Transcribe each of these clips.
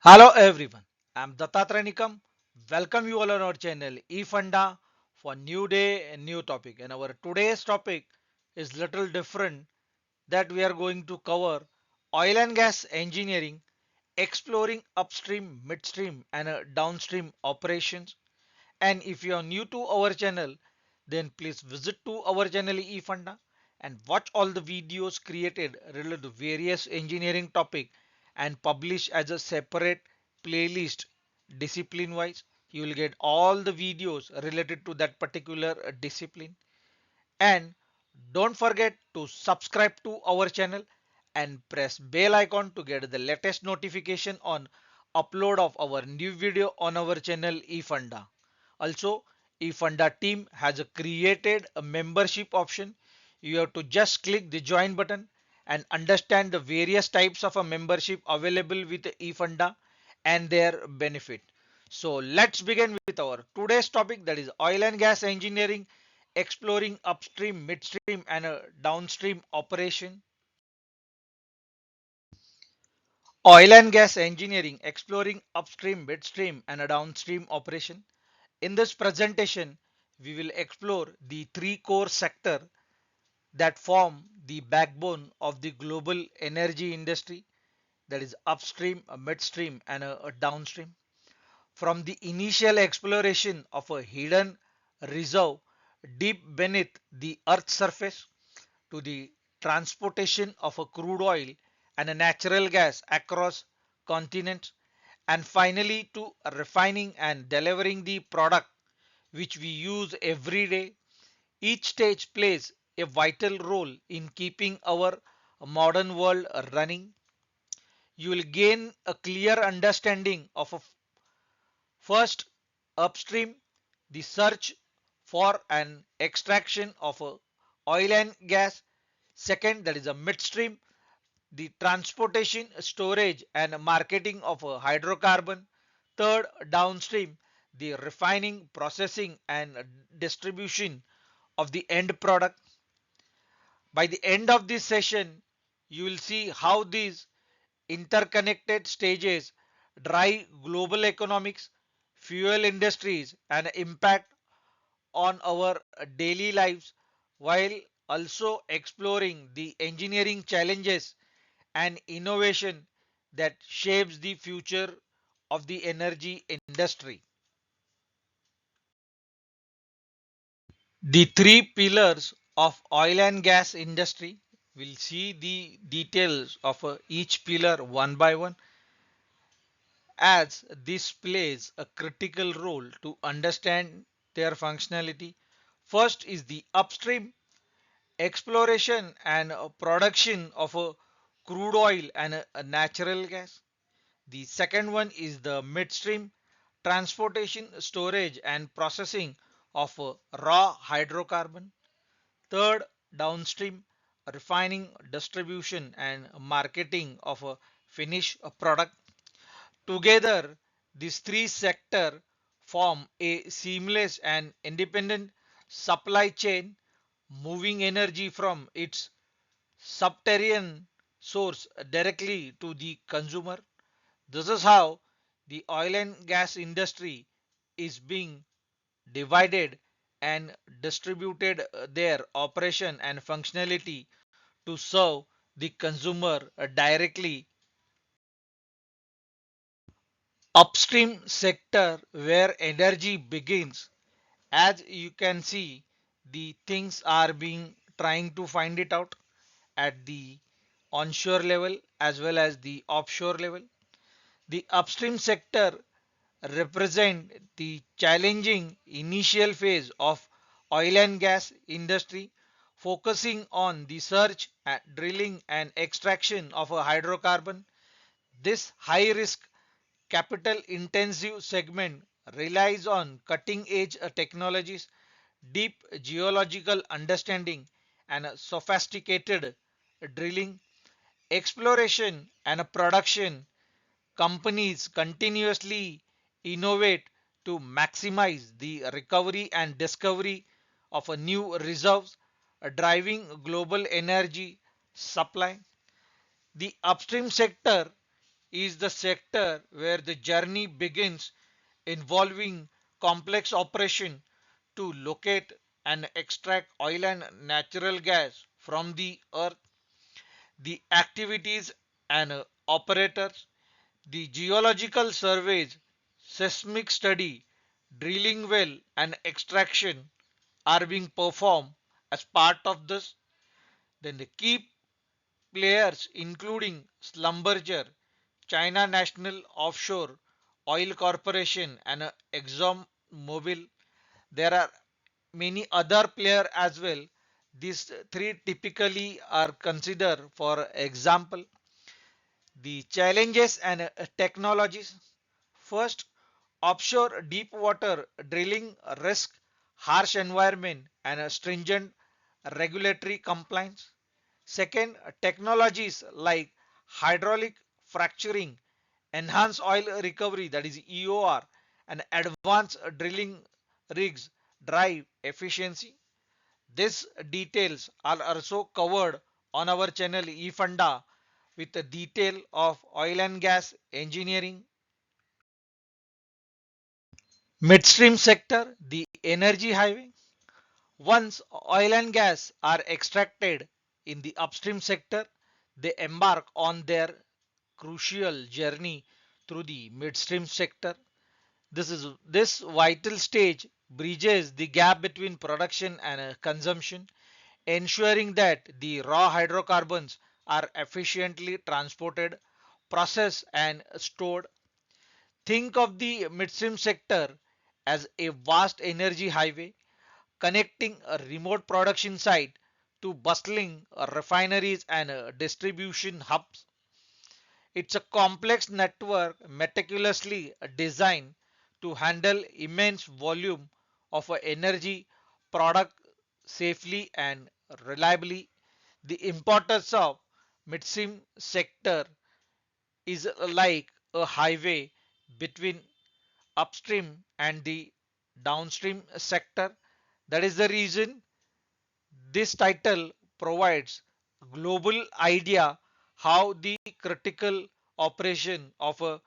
Hello everyone, I'm Dattatranikam. Welcome you all on our channel eFunda for new day and new topic. And our today's topic is little different that we are going to cover oil and gas engineering, exploring upstream, midstream and downstream operations. And if you are new to our channel, then please visit to our channel eFunda and watch all the videos created related to various engineering topic and publish as a separate playlist discipline wise. You will get all the videos related to that particular discipline. And don't forget to subscribe to our channel and press bell icon to get the latest notification on upload of our new video on our channel eFunda. Also, eFunda team has created a membership option. You have to just click the join button and understand the various types of a membership available with eFunda and their benefit. So let's begin with our today's topic, that is oil and gas engineering, exploring upstream, midstream and downstream operation. Oil and gas engineering, exploring upstream, midstream and a downstream operation. In this presentation, we will explore the three core sectors that form the backbone of the global energy industry, that is upstream, midstream and a downstream. From the initial exploration of a hidden reserve deep beneath the earth's surface to the transportation of a crude oil and a natural gas across continents, and finally to refining and delivering the product which we use every day. Each stage plays a vital role in keeping our modern world running. You will gain a clear understanding of a first upstream, the search for an extraction of oil and gas. Second, that is a midstream, the transportation, storage and marketing of a hydrocarbon. Third, downstream, the refining, processing and distribution of the end product. By the end of this session, you will see how these interconnected stages drive global economics, fuel industries and impact on our daily lives, while also exploring the engineering challenges and innovation that shapes the future of the energy industry. The three pillars of oil and gas industry. We'll see the details of each pillar one by one, as this plays a critical role to understand their functionality. First is the upstream, exploration and production of a crude oil and a natural gas. The second one is the midstream, transportation, storage and processing of a raw hydrocarbon. Third, downstream, refining, distribution and marketing of a finished product. Together, these three sectors form a seamless and independent supply chain, moving energy from its subterranean source directly to the consumer. This is how the oil and gas industry is being divided and distributed their operation and functionality to serve the consumer directly. Upstream sector, where energy begins, as you can see, the things are being trying to find it out at the onshore level as well as the offshore level. The upstream sector represent the challenging initial phase of oil and gas industry, focusing on the search, drilling and extraction of a hydrocarbon. This high risk, capital intensive segment relies on cutting edge technologies, deep geological understanding and sophisticated drilling, exploration and production. Companies continuously innovate to maximize the recovery and discovery of a new reserves, driving global energy supply. The upstream sector is the sector where the journey begins, involving complex operation to locate and extract oil and natural gas from the earth. The activities and operators, the geological surveys, seismic study, drilling well and extraction are being performed as part of this. Then the key players including Schlumberger, China National Offshore Oil Corporation and Exxon Mobil. There are many other players as well. These three typically are considered. For example, the challenges and technologies. First, offshore deep water drilling risk, harsh environment and a stringent regulatory compliance. Second, technologies like hydraulic fracturing, enhanced oil recovery, that is EOR, and advanced drilling rigs drive efficiency. These details are also covered on our channel eFunda with the detail of oil and gas engineering. Midstream sector, the energy highway. Once oil and gas are extracted in the upstream sector, they embark on their crucial journey through the midstream sector. This vital stage bridges the gap between production and consumption, ensuring that the raw hydrocarbons are efficiently transported, processed and stored. Think of the midstream sector as a vast energy highway connecting a remote production site to bustling refineries and distribution hubs. It's a complex network meticulously designed to handle immense volume of energy product safely and reliably. The importance of midstream sector is like a highway between upstream and the downstream sector. That is the reason this title provides global idea how the critical operation of a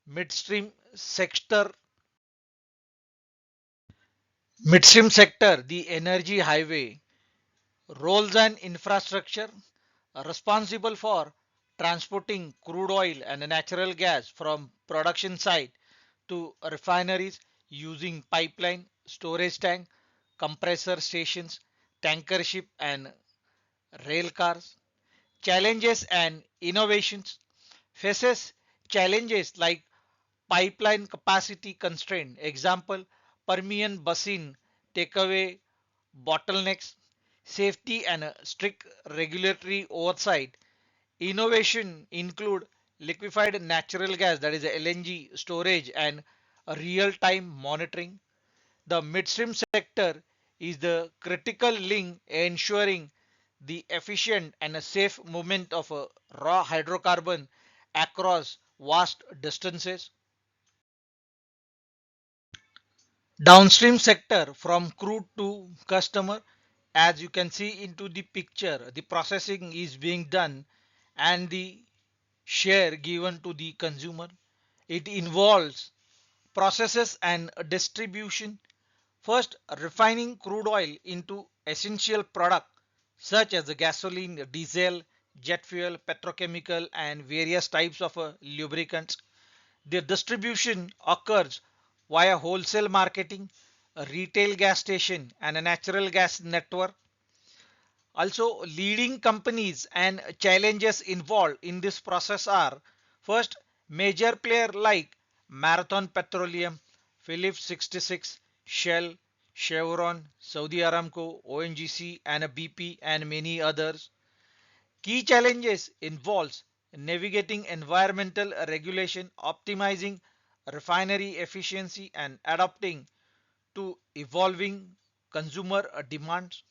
midstream sector, the energy highway, roles and infrastructure responsible for transporting crude oil and natural gas from production site to refineries using pipeline, storage tank, compressor stations, tanker ship and rail cars. Challenges and innovations faces challenges like pipeline capacity constraint, example Permian Basin takeaway bottlenecks, safety and strict regulatory oversight. Innovation include liquefied natural gas, that is LNG storage and real-time monitoring. The midstream sector is the critical link ensuring the efficient and a safe movement of a raw hydrocarbon across vast distances. Downstream sector from crude to customer, as you can see into the picture, the processing is being done and the share given to the consumer. It involves processes and distribution. First, refining crude oil into essential product such as gasoline, diesel, jet fuel, petrochemical and various types of lubricants. The distribution occurs via wholesale marketing, a retail gas station and a natural gas network. Also, leading companies and challenges involved in this process are: first, major player like Marathon Petroleum, Phillips 66, Shell, Chevron, Saudi Aramco, ONGC and BP and many others. Key challenges involves navigating environmental regulation, optimizing refinery efficiency and adapting to evolving consumer demands.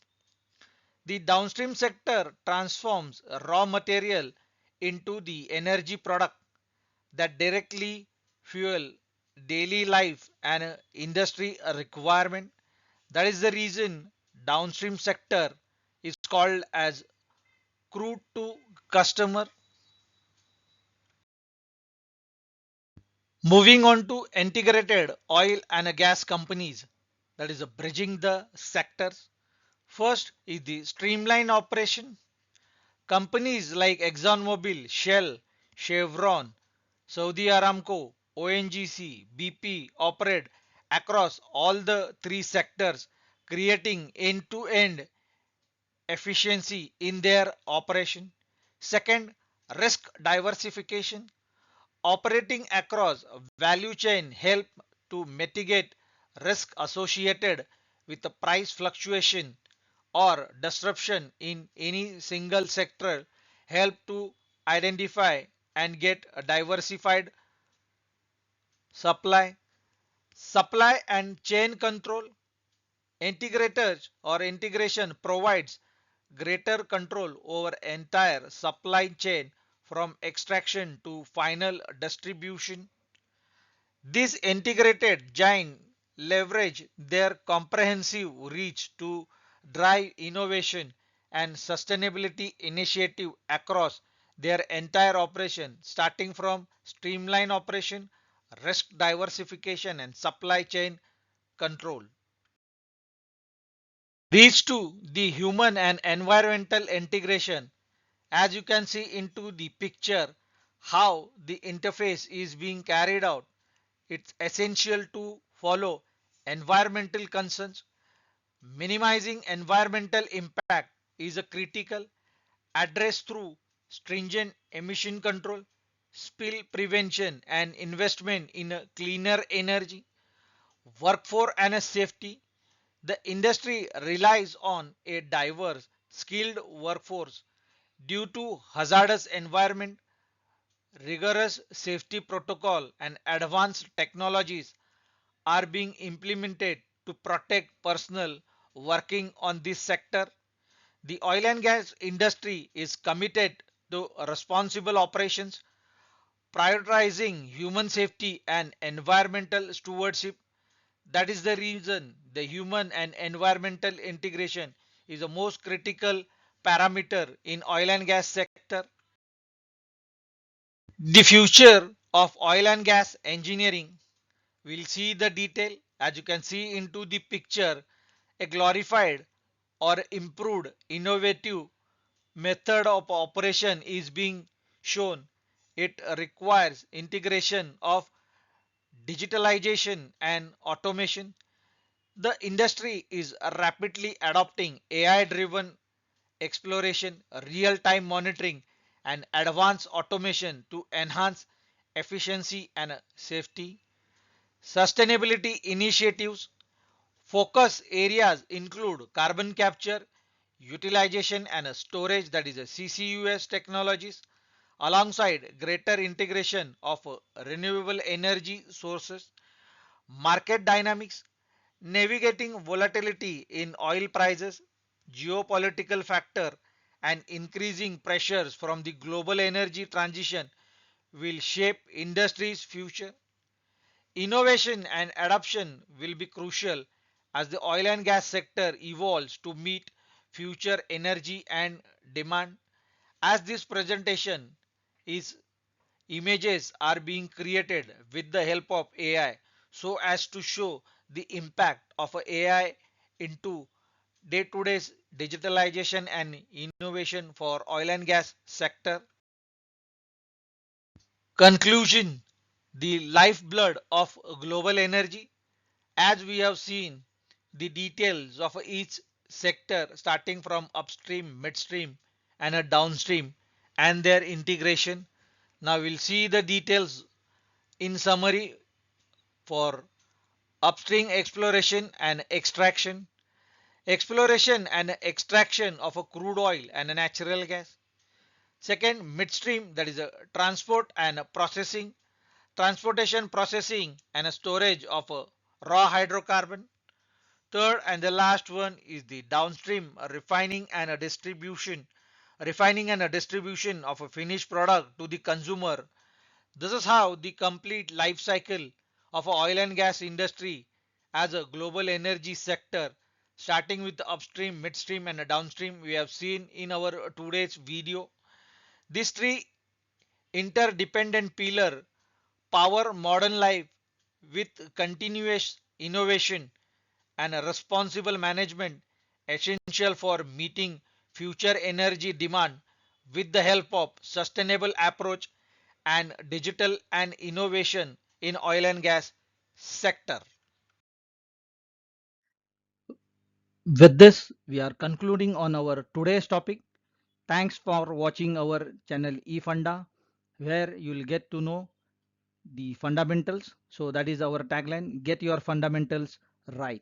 The downstream sector transforms raw material into the energy product that directly fuel daily life and industry requirement. That is the reason downstream sector is called as crude to customer. Moving on to integrated oil and gas companies, that is bridging the sectors. First is the streamline operation. Companies like ExxonMobil, Shell, Chevron, Saudi Aramco, ONGC, BP operate across all the three sectors, creating end-to-end efficiency in their operation. Second, risk diversification. Operating across value chain help to mitigate risk associated with the price fluctuation or disruption in any single sector, help to identify and get a diversified supply. Supply and chain control. Integrators or integration provides greater control over entire supply chain from extraction to final distribution. This integrated giant leverage their comprehensive reach to drive innovation and sustainability initiative across their entire operation, starting from streamline operation, risk diversification and supply chain control. These two, the human and environmental integration, as you can see into the picture, how the interface is being carried out. It's essential to follow environmental concerns. Minimizing environmental impact is a critical address through stringent emission control, spill prevention and investment in a cleaner energy, workforce and a safety. The industry relies on a diverse, skilled workforce due to hazardous environment, rigorous safety protocol and advanced technologies are being implemented to protect personnel working on this sector. The oil and gas industry is committed to responsible operations, prioritizing human safety and environmental stewardship. That is the reason the human and environmental integration is the most critical parameter in oil and gas sector. The future of oil and gas engineering. We'll see the detail. As you can see into the picture, a glorified or improved innovative method of operation is being shown. It requires integration of digitalization and automation. The industry is rapidly adopting AI driven exploration, real time monitoring, and advanced automation to enhance efficiency and safety. Sustainability initiatives. Focus areas include carbon capture, utilization and storage, that is a CCUS technologies, alongside greater integration of renewable energy sources. Market dynamics. Navigating volatility in oil prices, geopolitical factor and increasing pressures from the global energy transition will shape industry's future. Innovation and adoption will be crucial as the oil and gas sector evolves to meet future energy and demand. As this presentation is, images are being created with the help of AI so as to show the impact of AI into day-to-day digitalization and innovation for oil and gas sector. Conclusion. The lifeblood of global energy. As we have seen the details of each sector starting from upstream, midstream and a downstream and their integration. Now we'll see the details in summary for upstream exploration and extraction. Exploration and extraction of a crude oil and a natural gas. Second, midstream, that is a transport and processing, transportation, processing and a storage of a raw hydrocarbon. Third and the last one is the downstream, refining and a distribution of a finished product to the consumer. This is how the complete life cycle of a oil and gas industry as a global energy sector, starting with the upstream, midstream and a downstream, we have seen in our today's video. These three interdependent pillars power modern life with continuous innovation and a responsible management essential for meeting future energy demand with the help of sustainable approach and digital and innovation in oil and gas sector. With this, we are concluding on our today's topic. Thanks for watching our channel eFunda, where you will get to know the fundamentals. So that is our tagline, get your fundamentals right,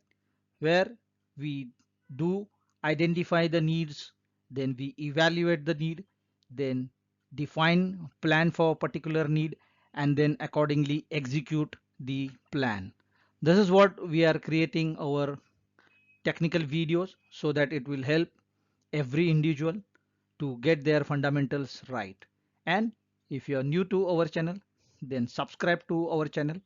where we do identify the needs, then we evaluate the need, then define plan for a particular need, and then accordingly execute the plan. This is what we are creating our technical videos so that it will help every individual to get their fundamentals right. And if you are new to our channel, then subscribe to our channel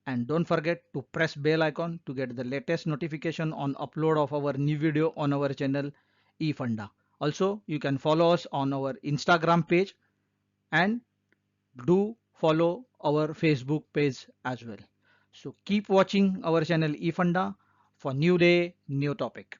and don't forget to press bell icon to get the latest notification on upload of our new video on our channel eFunda. Also, you can follow us on our Instagram page and do follow our Facebook page as well. So keep watching our channel eFunda for new day, new topic.